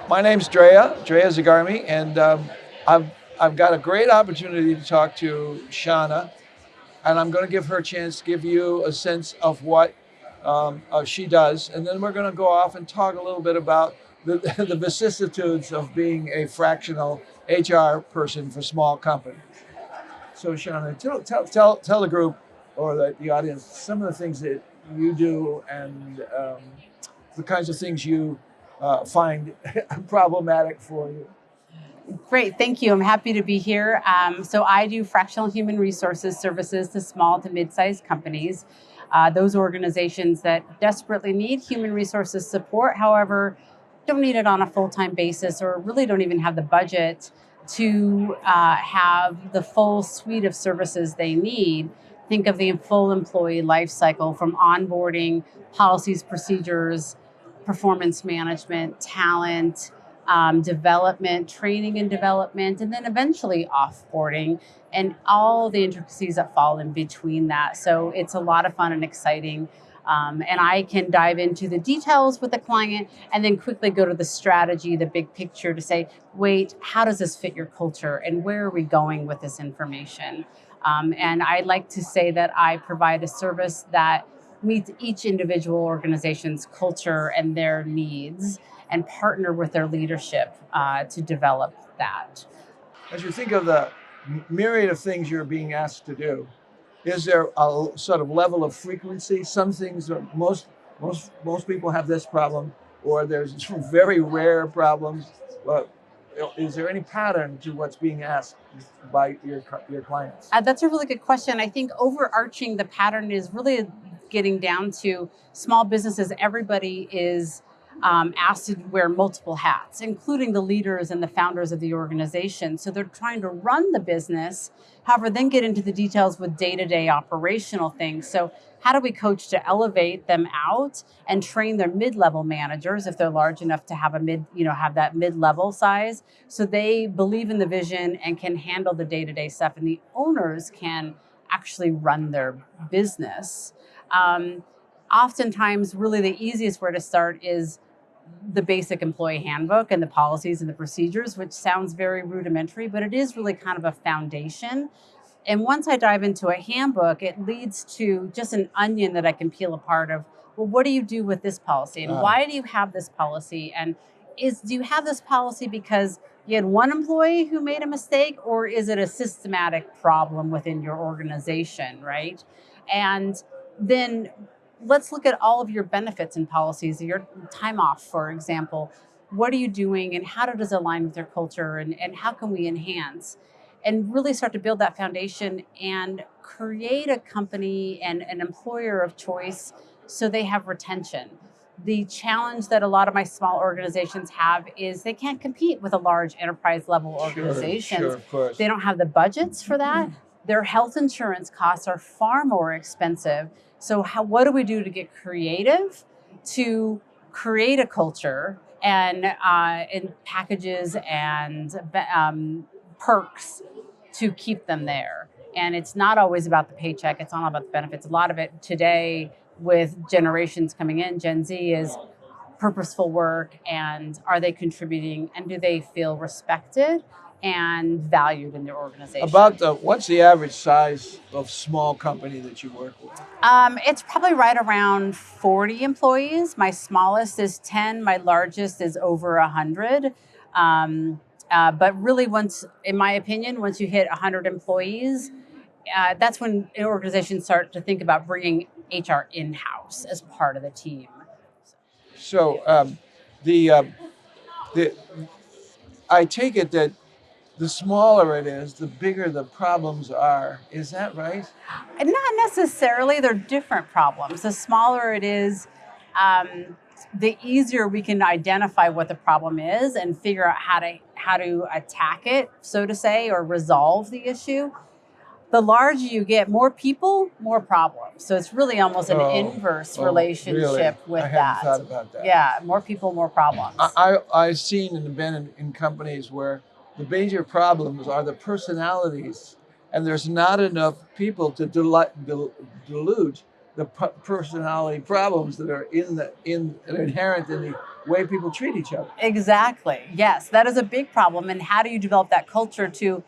My name's Drea Zagarmi, and I've got a great opportunity to talk to Shawnna, and I'm going to give her a chance to give you a sense of what she does, and then we're going to go off and talk a little bit about the vicissitudes of being a fractional HR person for small companies. So Shawnna, tell the group or the audience some of the things that you do and the kinds of things you find problematic for you. Great, thank you. I'm happy to be here. So I do fractional human resources services to small to mid-sized companies. Those organizations that desperately need human resources support, however, don't need it on a full-time basis or really don't even have the budget to have the full suite of services they need. Think of the full employee life cycle from onboarding, policies, procedures, performance management, talent, development, training and development, and then eventually offboarding and all the intricacies that fall in between that. So it's a lot of fun and exciting. And I can dive into the details with the client and then quickly go to the strategy, the big picture to say, wait, how does this fit your culture and where are we going with this information? And I like to say that I provide a service that meets each individual organization's culture and their needs and partner with their leadership to develop that. As you think of the myriad of things you're being asked to do, is there a sort of level of frequency? Some things, most people have this problem, or there's very rare problems. But is there any pattern to what's being asked by your clients? That's a really good question. I think overarching the pattern is really getting down to small businesses. Everybody is asked to wear multiple hats, including the leaders and the founders of the organization. So they're trying to run the business, however, then get into the details with day-to-day operational things. So how do we coach to elevate them out and train their mid-level managers if they're large enough to have have that mid-level size, so they believe in the vision and can handle the day-to-day stuff, and the owners can actually run their business. Oftentimes, really the easiest way to start is the basic employee handbook and the policies and the procedures, which sounds very rudimentary, but it is really kind of a foundation. And once I dive into a handbook, it leads to just an onion that I can peel apart of, well, what do you do with this policy? And why do you have this policy? And do you have this policy because you had one employee who made a mistake, or is it a systematic problem within your organization, right? And then let's look at all of your benefits and policies, your time off, for example. What are you doing and how does it align with your culture, and how can we enhance? And really start to build that foundation and create a company and an employer of choice so they have retention. The challenge that a lot of my small organizations have is they can't compete with a large enterprise level organizations. Sure, of course. They don't have the budgets for that. Their health insurance costs are far more expensive. So what do we do to get creative to create a culture and packages and perks to keep them there? And it's not always about the paycheck. It's all about the benefits. A lot of it today with generations coming in, Gen Z, is purposeful work, and are they contributing, and do they feel respected and valued in their organization? What's the average size of small company that you work with? It's probably right around 40 employees. My smallest is 10. My largest is over 100. But really, in my opinion, once you hit 100 employees, that's when organizations start to think about bringing HR in-house as part of the team. So I take it that the smaller it is, the bigger the problems are. Is that right? Not necessarily. They're different problems. The smaller it is, the easier we can identify what the problem is and figure out how to attack it, so to say, or resolve the issue. The larger you get, more people, more problems. So it's really almost an inverse relationship with that. I hadn't thought about that. Yeah, more people, more problems. I've seen and been in companies where the major problems are the personalities, and there's not enough people to dilute the personality problems that are inherent in the way people treat each other. Exactly. Yes, that is a big problem. And how do you develop that culture to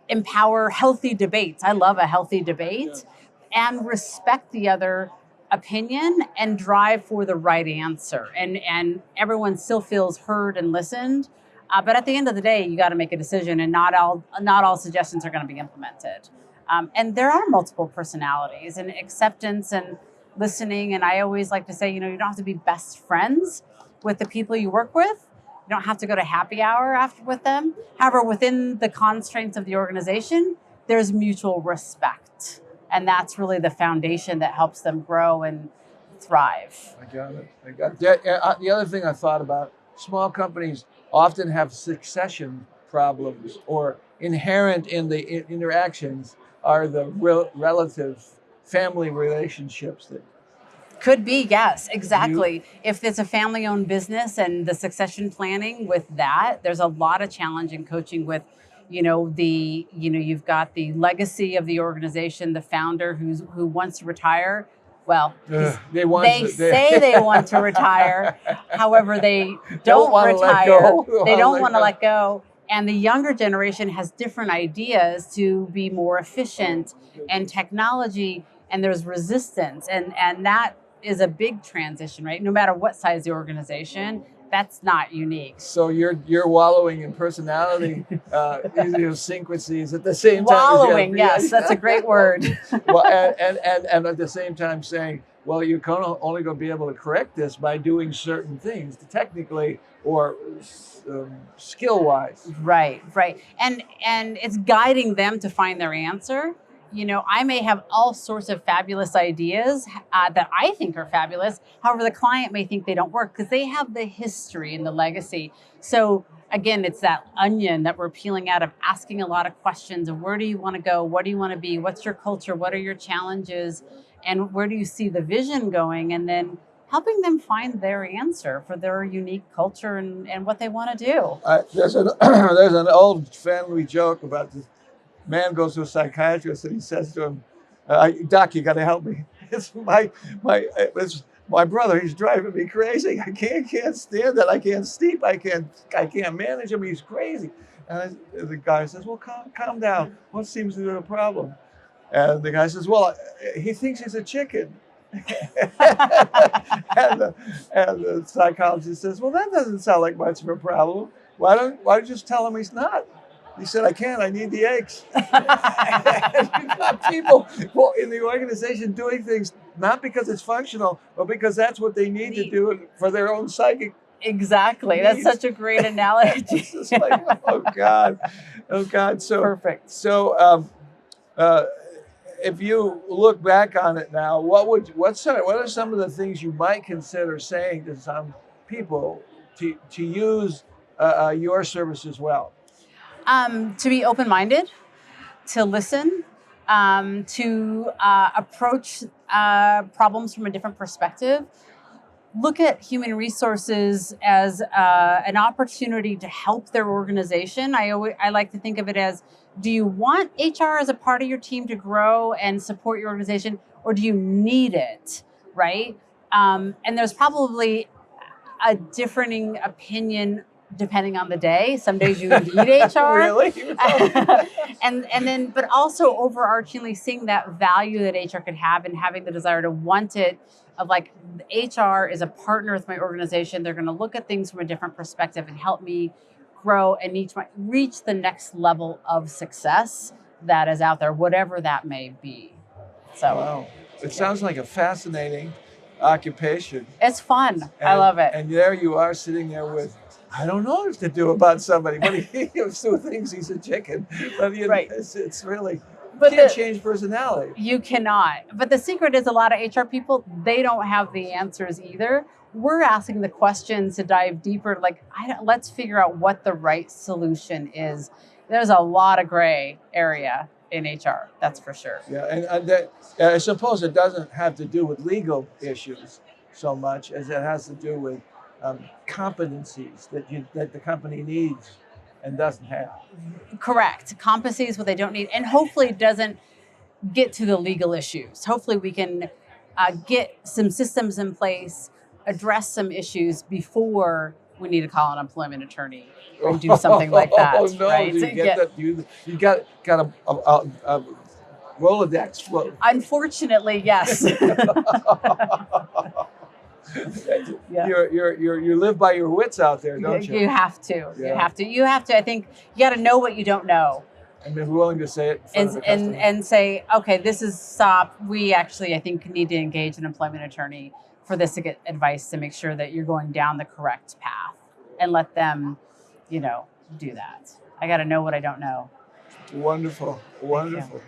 empower healthy debates? I love a healthy debate, and respect the other opinion and drive for the right answer. And everyone still feels heard and listened. But at the end of the day, you got to make a decision, and not all suggestions are going to be implemented. And there are multiple personalities, and acceptance and listening. And I always like to say, you don't have to be best friends with the people you work with. You don't have to go to happy hour after with them. However, within the constraints of the organization, there's mutual respect. And that's really the foundation that helps them grow and thrive. I got it. I got it. The other thing I thought about, small companies often have succession problems, or inherent in the interactions are the relative family relationships that Could be, yes, exactly. If it's a family-owned business and the succession planning with that, there's a lot of challenge in coaching with, you've got the legacy of the organization, the founder who wants to retire. Well, they say they want to retire. However, they don't retire. They don't want to let go. And the younger generation has different ideas to be more efficient and technology, and there's resistance. And that is a big transition, right? No matter what size the organization, that's not unique. So you're wallowing in personality idiosyncrasies at the same time. Wallowing, yes, that's a great word. Well, and at the same time saying, well, you're only going to be able to correct this by doing certain things, technically or skill-wise. Right. And it's guiding them to find their answer. I may have all sorts of fabulous ideas that I think are fabulous. However, the client may think they don't work because they have the history and the legacy. So again, it's that onion that we're peeling out of asking a lot of questions of where do you want to go? What do you want to be? What's your culture? What are your challenges? And where do you see the vision going? And then helping them find their answer for their unique culture and what they want to do. There's an old family joke about this. Man goes to a psychiatrist and he says to him, "Doc, you got to help me. It's my brother. He's driving me crazy. I can't stand it. I can't sleep. I can't manage him. He's crazy." And the guy says, "Well, calm down. What seems to be the problem?" And the guy says, "Well, he thinks he's a chicken." and the psychologist says, "Well, that doesn't sound like much of a problem. Why don't you just tell him he's not?" He said, "I can't. I need the eggs." And you've got people in the organization doing things not because it's functional, but because that's what they need to do for their own psychic. Exactly. Needs. That's such a great analogy. It's just like, oh God. So perfect. So, if you look back on it now, what are some of the things you might consider saying to some people to use your services well? To be open-minded, to listen, to approach problems from a different perspective. Look at human resources as an opportunity to help their organization. I like to think of it as, do you want HR as a part of your team to grow and support your organization, or do you need it, right? And there's probably a differing opinion depending on the day. Some days you need HR. Really? But also overarchingly seeing that value that HR could have and having the desire to want it, of like, HR is a partner with my organization. They're going to look at things from a different perspective and help me grow and reach the next level of success that is out there, whatever that may be. So, wow. It sounds like a fascinating occupation. It's fun. I love it. And there you are sitting there with, I don't know what to do about somebody, but he still thinks he's a chicken. But right. It's really, you can't change personality. You cannot. But the secret is, a lot of HR people, they don't have the answers either. We're asking the questions to dive deeper. Like, let's figure out what the right solution is. There's a lot of gray area in HR, that's for sure. Yeah, and I suppose it doesn't have to do with legal issues so much as it has to do with competencies that the company needs and doesn't have. Correct. Competencies, what they don't need, and hopefully it doesn't get to the legal issues. Hopefully we can get some systems in place, address some issues before we need to call an employment attorney or do something like that. Oh no! Right? Do you get that? You got a Rolodex float. Unfortunately, yes. Yeah. You live by your wits out there, don't you? You have to. Yeah. You have to. You have to. I think you got to know what you don't know, And be willing to say it in front of the customer. and say, okay, this is stop. We actually, I think, need to engage an employment attorney for this to get advice to make sure that you're going down the correct path, and let them, do that. I got to know what I don't know. Wonderful, wonderful.